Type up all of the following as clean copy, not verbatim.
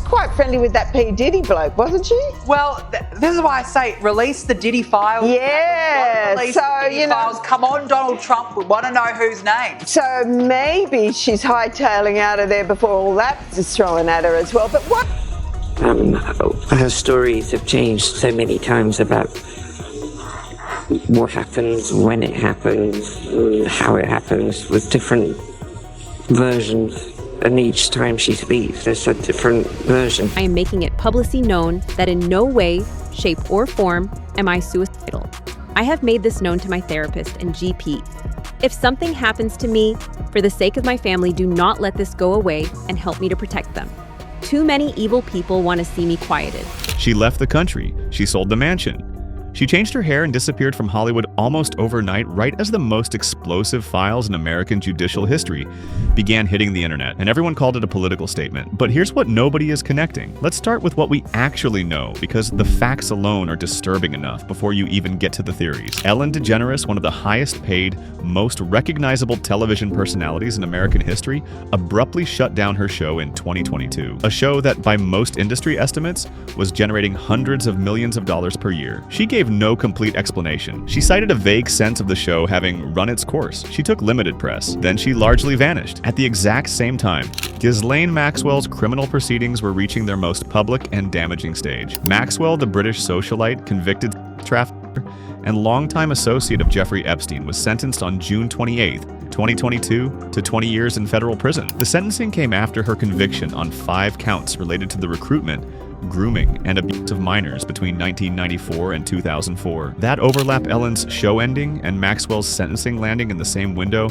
quite friendly with that P. Diddy bloke, wasn't she? Well, this is why I say release the Diddy files. Yeah, Release so, the Diddy files. Come on, Donald Trump, we want to know whose name. So maybe she's hightailing out of there before all that is thrown at her as well. But what? Her stories have changed so many times about what happens, when it happens, how it happens, with different versions. And each time she speaks, there's a different version. I am making it publicly known that in no way, shape, or form am I suicidal. I have made this known to my therapist and GP. If something happens to me, for the sake of my family, do not let this go away and help me to protect them. Too many evil people want to see me quieted. She left the country. She sold the mansion. She changed her hair and disappeared from Hollywood almost overnight, right as the most explosive files in American judicial history began hitting the internet, and everyone called it a political statement. But here's what nobody is connecting. Let's start with what we actually know, because the facts alone are disturbing enough before you even get to the theories. Ellen DeGeneres, one of the highest paid, most recognizable television personalities in American history, abruptly shut down her show in 2022. A show that, by most industry estimates, was generating hundreds of millions of dollars per year. She gave no complete explanation. She cited a vague sense of the show having run its course. She took limited press. Then she largely vanished. At the exact same time, Ghislaine Maxwell's criminal proceedings were reaching their most public and damaging stage. Maxwell, the British socialite, convicted trafficker, and longtime associate of Jeffrey Epstein, was sentenced on June 28, 2022 to 20 years in federal prison. The sentencing came after her conviction on 5 counts related to the recruitment, grooming, and abuse of minors between 1994 and 2004. That overlap Ellen's show ending and Maxwell's sentencing landing in the same window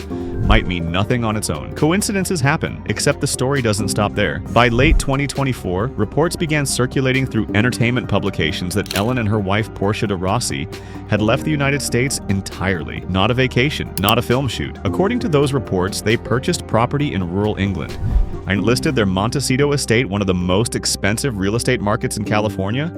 might mean nothing on its own. Coincidences happen, except the story doesn't stop there. By late 2024, reports began circulating through entertainment publications that Ellen and her wife Portia de Rossi had left the United States entirely. Not a vacation, not a film shoot. According to those reports, they purchased property in rural England and listed their Montecito estate, one of the most expensive real estate markets in California,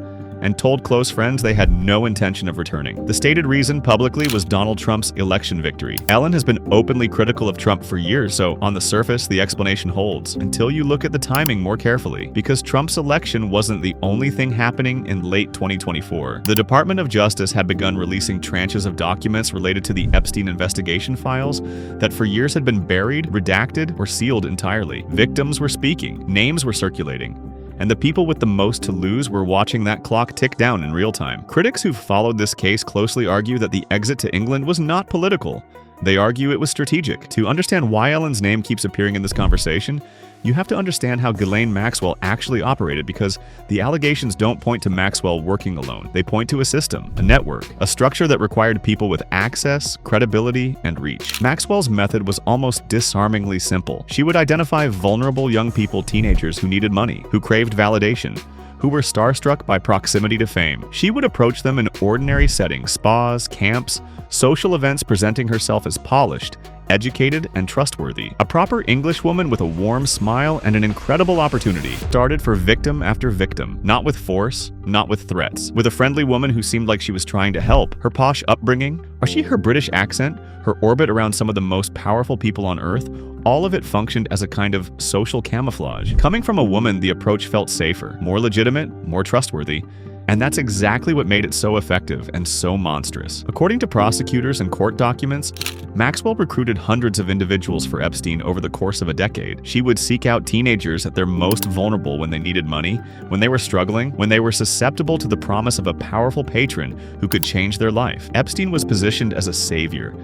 and told close friends they had no intention of returning. The stated reason publicly was Donald Trump's election victory. Ellen has been openly critical of Trump for years, so on the surface, the explanation holds, until you look at the timing more carefully, because Trump's election wasn't the only thing happening in late 2024. The Department of Justice had begun releasing tranches of documents related to the Epstein investigation files that for years had been buried, redacted, or sealed entirely. Victims were speaking, names were circulating, and the people with the most to lose were watching that clock tick down in real time. Critics who've followed this case closely argue that the exit to England was not political. They argue it was strategic. To understand why Ellen's name keeps appearing in this conversation, you have to understand how Ghislaine Maxwell actually operated, because the allegations don't point to Maxwell working alone. They point to a system, a network, a structure that required people with access, credibility, and reach. Maxwell's method was almost disarmingly simple. She would identify vulnerable young people, teenagers who needed money, who craved validation, who were starstruck by proximity to fame. She would approach them in ordinary settings, spas, camps, social events, presenting herself as polished, educated, and trustworthy. A proper English woman with a warm smile and an incredible opportunity. Started for victim after victim, not with force, not with threats. With a friendly woman who seemed like she was trying to help. Her posh upbringing, her British accent, her orbit around some of the most powerful people on earth, all of it functioned as a kind of social camouflage. Coming from a woman, the approach felt safer, more legitimate, more trustworthy, and that's exactly what made it so effective and so monstrous. According to prosecutors and court documents, Maxwell recruited hundreds of individuals for Epstein over the course of a decade. She would seek out teenagers at their most vulnerable when they needed money, when they were struggling, when they were susceptible to the promise of a powerful patron who could change their life. Epstein was positioned as a savior.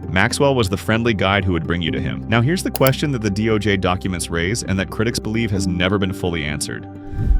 Maxwell was the friendly guide who would bring you to him. Now here's the question that the DOJ documents raise and that critics believe has never been fully answered.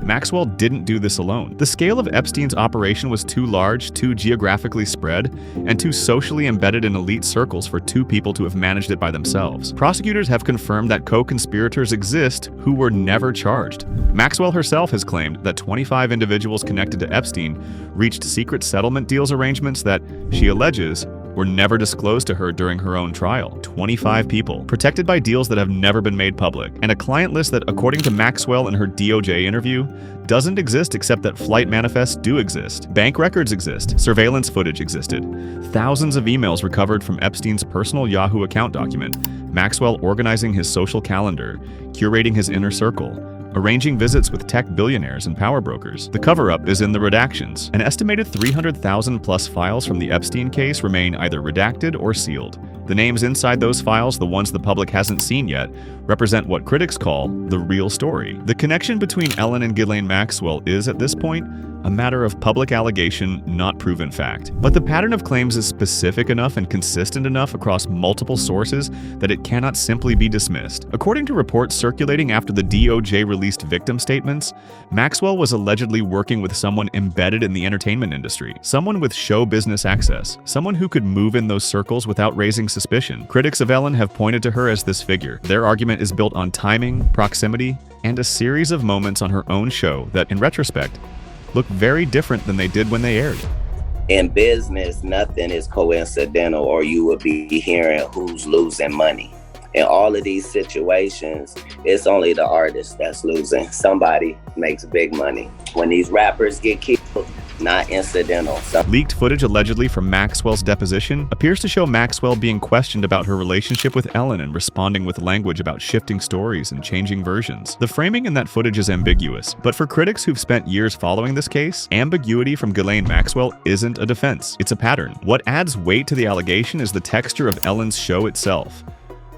Maxwell didn't do this alone. The scale of Epstein's operation was too large, too geographically spread, and too socially embedded in elite circles for 2 people to have managed it by themselves. Prosecutors have confirmed that co-conspirators exist who were never charged. Maxwell herself has claimed that 25 individuals connected to Epstein reached secret settlement deals arrangements that, she alleges, were never disclosed to her during her own trial. 25 people, protected by deals that have never been made public, and a client list that, according to Maxwell in her DOJ interview, doesn't exist except that flight manifests do exist. Bank records exist. Surveillance footage existed. Thousands of emails recovered from Epstein's personal Yahoo account document. Maxwell organizing his social calendar, curating his inner circle, arranging visits with tech billionaires and power brokers. The cover-up is in the redactions. An estimated 300,000 plus files from the Epstein case remain either redacted or sealed. The names inside those files, the ones the public hasn't seen yet, represent what critics call the real story. The connection between Ellen and Ghislaine Maxwell is, at this point, a matter of public allegation, not proven fact. But the pattern of claims is specific enough and consistent enough across multiple sources that it cannot simply be dismissed. According to reports circulating after the DOJ released victim statements, Maxwell was allegedly working with someone embedded in the entertainment industry, someone with show business access, someone who could move in those circles without raising suspicion. Critics of Ellen have pointed to her as this figure. Their argument is built on timing, proximity, and a series of moments on her own show that, in retrospect, look very different than they did when they aired. In business, nothing is coincidental, or you will be hearing who's losing money. In all of these situations, it's only the artist that's losing. Somebody makes big money. When these rappers get killed, not incidental. Leaked footage allegedly from Maxwell's deposition appears to show Maxwell being questioned about her relationship with Ellen and responding with language about shifting stories and changing versions. The framing in that footage is ambiguous, but for critics who've spent years following this case, ambiguity from Ghislaine Maxwell isn't a defense, it's a pattern. What adds weight to the allegation is the texture of Ellen's show itself.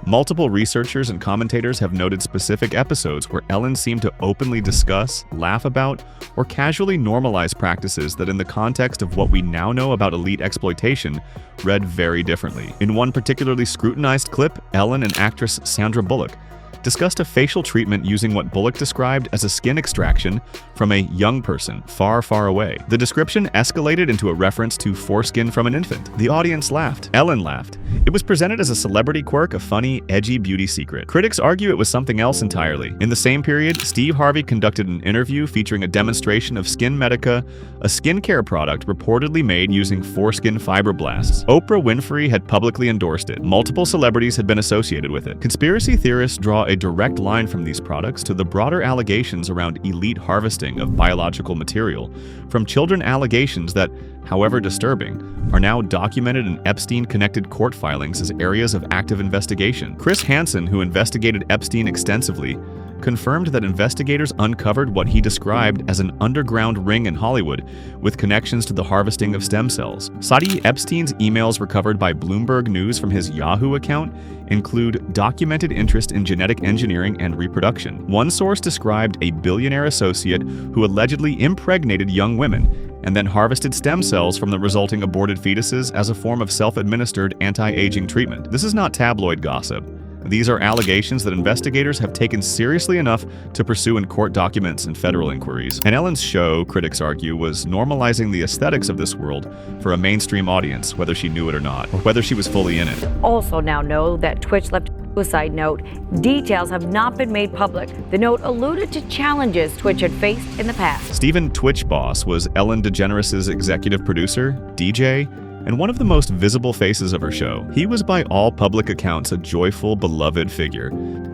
Multiple researchers and commentators have noted specific episodes where Ellen seemed to openly discuss, laugh about, or casually normalize practices that in the context of what we now know about elite exploitation read very differently. In one particularly scrutinized clip, Ellen and actress Sandra Bullock discussed a facial treatment using what Bullock described as a skin extraction from a young person far, far away. The description escalated into a reference to foreskin from an infant. The audience laughed. Ellen laughed. It was presented as a celebrity quirk, a funny, edgy beauty secret. Critics argue it was something else entirely. In the same period, Steve Harvey conducted an interview featuring a demonstration of Skin Medica, a skincare product reportedly made using foreskin fibroblasts. Oprah Winfrey had publicly endorsed it. Multiple celebrities had been associated with it. Conspiracy theorists draw a direct line from these products to the broader allegations around elite harvesting of biological material from children, allegations that, however disturbing, are now documented in Epstein-connected court filings as areas of active investigation. Chris Hansen, who investigated Epstein extensively, confirmed that investigators uncovered what he described as an underground ring in Hollywood with connections to the harvesting of stem cells. Saudi Epstein's emails recovered by Bloomberg News from his Yahoo account include documented interest in genetic engineering and reproduction. One source described a billionaire associate who allegedly impregnated young women and then harvested stem cells from the resulting aborted fetuses as a form of self-administered anti-aging treatment. This is not tabloid gossip. These are allegations that investigators have taken seriously enough to pursue in court documents and federal inquiries. And Ellen's show, critics argue, was normalizing the aesthetics of this world for a mainstream audience, whether she knew it or not, or whether she was fully in it. Also now know that Twitch left a suicide note. Details have not been made public. The note alluded to challenges Twitch had faced in the past. Stephen Twitch Boss was Ellen DeGeneres' executive producer, DJ, and one of the most visible faces of her show. He was by all public accounts a joyful, beloved figure.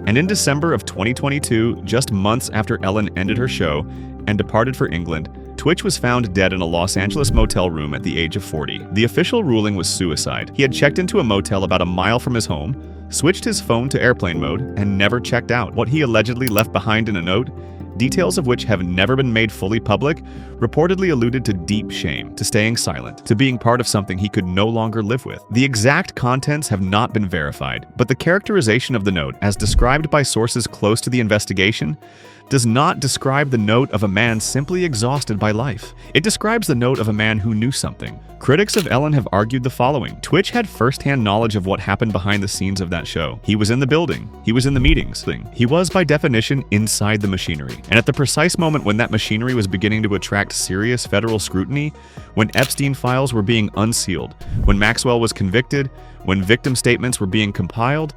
And in December of 2022, just months after Ellen ended her show and departed for England, Twitch was found dead in a Los Angeles motel room at the age of 40. The official ruling was suicide. He had checked into a motel about a mile from his home, switched his phone to airplane mode, and never checked out. What he allegedly left behind in a note, details of which have never been made fully public, reportedly alluded to deep shame, to staying silent, to being part of something he could no longer live with. The exact contents have not been verified, but the characterization of the note, as described by sources close to the investigation, does not describe the note of a man simply exhausted by life. It describes the note of a man who knew something. Critics of Ellen have argued the following. Twitch had firsthand knowledge of what happened behind the scenes of that show. He was in the building. He was in the meetings. He was, by definition, inside the machinery. And at the precise moment when that machinery was beginning to attract serious federal scrutiny, when Epstein files were being unsealed, when Maxwell was convicted, when victim statements were being compiled,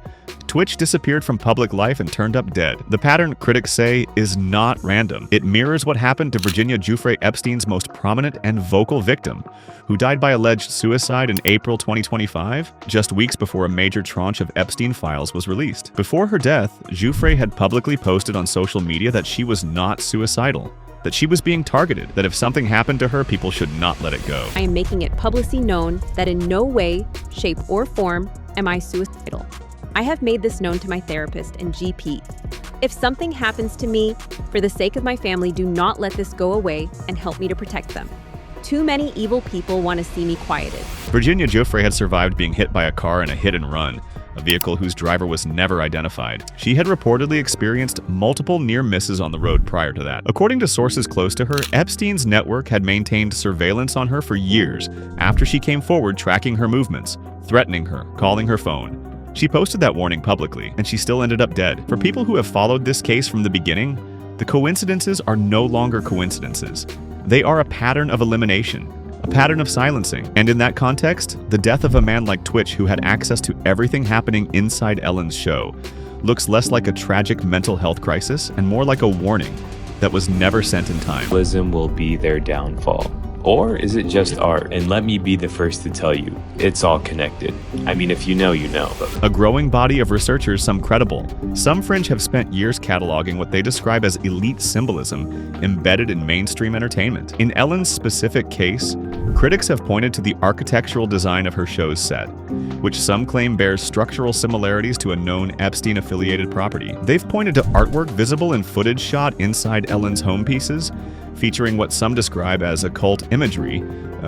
Twitch disappeared from public life and turned up dead. The pattern, critics say, is not random. It mirrors what happened to Virginia Giuffre Epstein's most prominent and vocal victim, who died by alleged suicide in April 2025, just weeks before a major tranche of Epstein files was released. Before her death, Giuffre had publicly posted on social media that she was not suicidal, that she was being targeted, that if something happened to her, people should not let it go. I am making it publicly known that in no way, shape, or form am I suicidal. I have made this known to my therapist and GP. If something happens to me, for the sake of my family, do not let this go away and help me to protect them. Too many evil people want to see me quieted. Virginia Giuffre had survived being hit by a car in a hit and run, a vehicle whose driver was never identified. She had reportedly experienced multiple near misses on the road prior to that. According to sources close to her, Epstein's network had maintained surveillance on her for years after she came forward tracking her movements, threatening her, calling her phone. She posted that warning publicly, and she still ended up dead. For people who have followed this case from the beginning, the coincidences are no longer coincidences. They are a pattern of elimination, a pattern of silencing. And in that context, the death of a man like Twitch, who had access to everything happening inside Ellen's show, looks less like a tragic mental health crisis and more like a warning that was never sent in time. Journalism will be their downfall. Or is it just art? And let me be the first to tell you, it's all connected. I mean, if you know, you know. A growing body of researchers, some credible, some fringe, have spent years cataloging what they describe as elite symbolism embedded in mainstream entertainment. In Ellen's specific case, critics have pointed to the architectural design of her show's set, which some claim bears structural similarities to a known Epstein-affiliated property. They've pointed to artwork visible in footage shot inside Ellen's home pieces, featuring what some describe as occult imagery,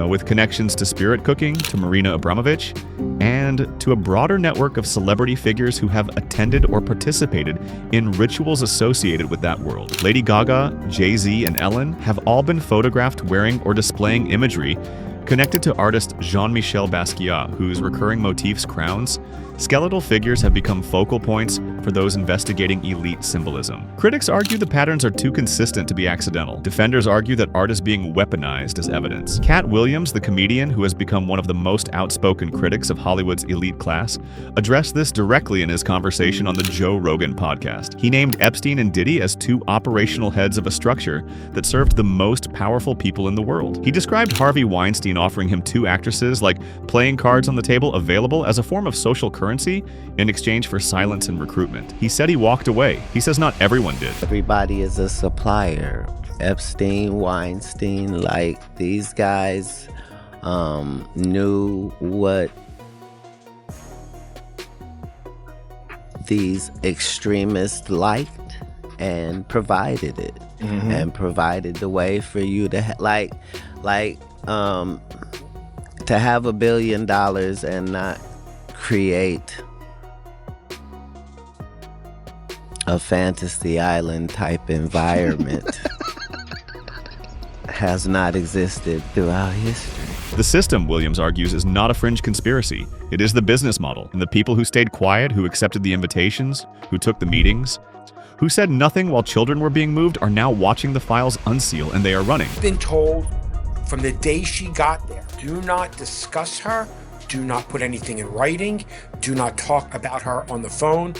with connections to spirit cooking, to Marina Abramovich, and to a broader network of celebrity figures who have attended or participated in rituals associated with that world. Lady Gaga, Jay-Z, and Ellen have all been photographed wearing or displaying imagery connected to artist Jean-Michel Basquiat, whose recurring motifs crowns. Skeletal figures have become focal points for those investigating elite symbolism. Critics argue the patterns are too consistent to be accidental. Defenders argue that art is being weaponized as evidence. Katt Williams, the comedian who has become one of the most outspoken critics of Hollywood's elite class, addressed this directly in his conversation on the Joe Rogan podcast. He named Epstein and Diddy as two operational heads of a structure that served the most powerful people in the world. He described Harvey Weinstein offering him two actresses like playing cards on the table available as a form of social currency in exchange for silence and recruitment. He said he walked away. He says not everyone did. Everybody is a supplier. Epstein, Weinstein, like these guys knew what these extremists liked and provided it, and provided the way for you to to have $1 billion and not create a fantasy island type environment has not existed throughout history. The system, Williams argues, is not a fringe conspiracy. It is the business model, and the people who stayed quiet, who accepted the invitations, who took the meetings, who said nothing while children were being moved, are now watching the files unseal, and they are running. Been told from the day she got there, do not discuss her, do not put anything in writing, do not talk about her on the phone,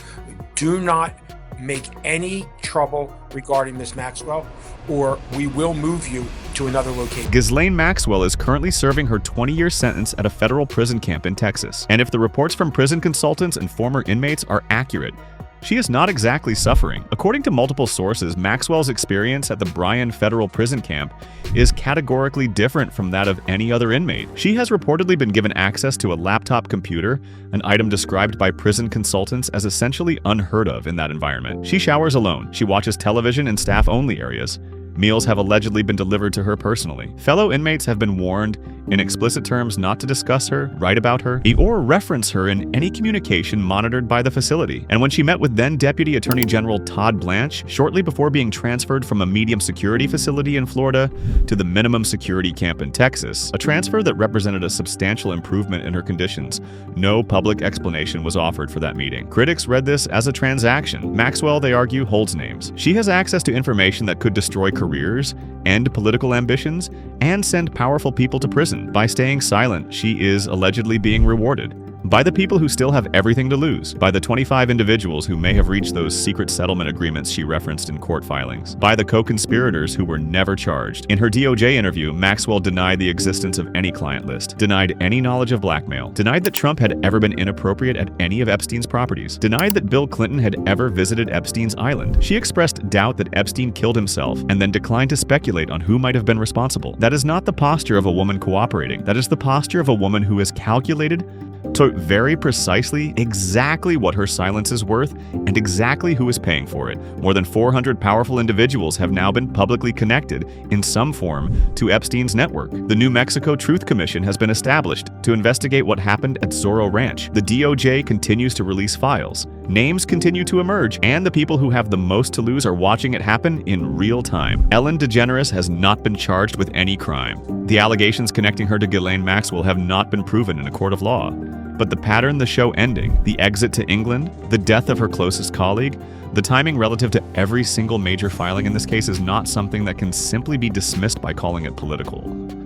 do not make any trouble regarding Miss Maxwell, or we will move you to another location. Ghislaine Maxwell is currently serving her 20-year sentence at a federal prison camp in Texas. And if the reports from prison consultants and former inmates are accurate, she is not exactly suffering. According to multiple sources, Maxwell's experience at the Bryan Federal Prison Camp is categorically different from that of any other inmate. She has reportedly been given access to a laptop computer, an item described by prison consultants as essentially unheard of in that environment. She showers alone. She watches television in staff-only areas. Meals have allegedly been delivered to her personally. Fellow inmates have been warned in explicit terms not to discuss her, write about her, or reference her in any communication monitored by the facility. And when she met with then Deputy Attorney General Todd Blanche shortly before being transferred from a medium security facility in Florida to the minimum security camp in Texas, a transfer that represented a substantial improvement in her conditions, no public explanation was offered for that meeting. Critics read this as a transaction. Maxwell, they argue, holds names. She has access to information that could destroy careers, end political ambitions, and send powerful people to prison. By staying silent, she is allegedly being rewarded by the people who still have everything to lose, by the 25 individuals who may have reached those secret settlement agreements she referenced in court filings, by the co-conspirators who were never charged. In her DOJ interview, Maxwell denied the existence of any client list, denied any knowledge of blackmail, denied that Trump had ever been inappropriate at any of Epstein's properties, denied that Bill Clinton had ever visited Epstein's island. She expressed doubt that Epstein killed himself and then declined to speculate on who might have been responsible. That is not the posture of a woman cooperating. That is the posture of a woman who has calculated to very precisely exactly what her silence is worth and exactly who is paying for it. More than 400 powerful individuals have now been publicly connected in some form to Epstein's network. The New Mexico Truth Commission has been established to investigate what happened at Zorro Ranch. The DOJ continues to release files. Names continue to emerge, and the people who have the most to lose are watching it happen in real time. Ellen DeGeneres has not been charged with any crime. The allegations connecting her to Ghislaine Maxwell have not been proven in a court of law. But the pattern, the show ending, the exit to England, the death of her closest colleague, the timing relative to every single major filing in this case is not something that can simply be dismissed by calling it political.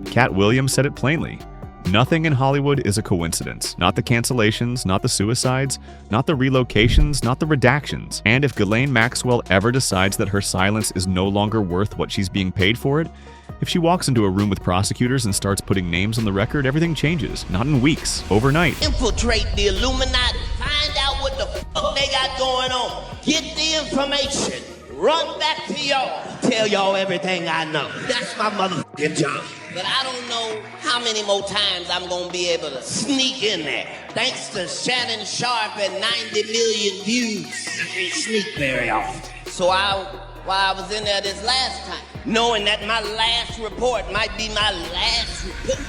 Katt Williams said it plainly. Nothing in Hollywood is a coincidence. Not the cancellations, not the suicides, not the relocations, not the redactions. And if Ghislaine Maxwell ever decides that her silence is no longer worth what she's being paid for it, if she walks into a room with prosecutors and starts putting names on the record, everything changes. Not in weeks, overnight. Infiltrate the Illuminati, find out what the fuck they got going on, get the information, run back to y'all, tell y'all everything I know. That's my motherfucking job. But I don't know how many more times I'm gonna be able to sneak in there. Thanks to Shannon Sharp and 90 million views, I can't sneak very often. So while I was in there this last time, knowing that my last report might be my last report,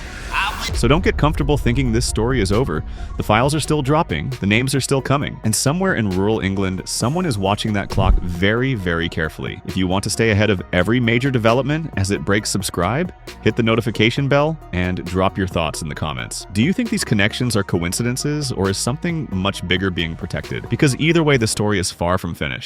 So don't get comfortable thinking this story is over. The files are still dropping, the names are still coming, and somewhere in rural England, someone is watching that clock very, very carefully. If you want to stay ahead of every major development as it breaks, subscribe, hit the notification bell, and drop your thoughts in the comments. Do you think these connections are coincidences, or is something much bigger being protected? Because either way, the story is far from finished.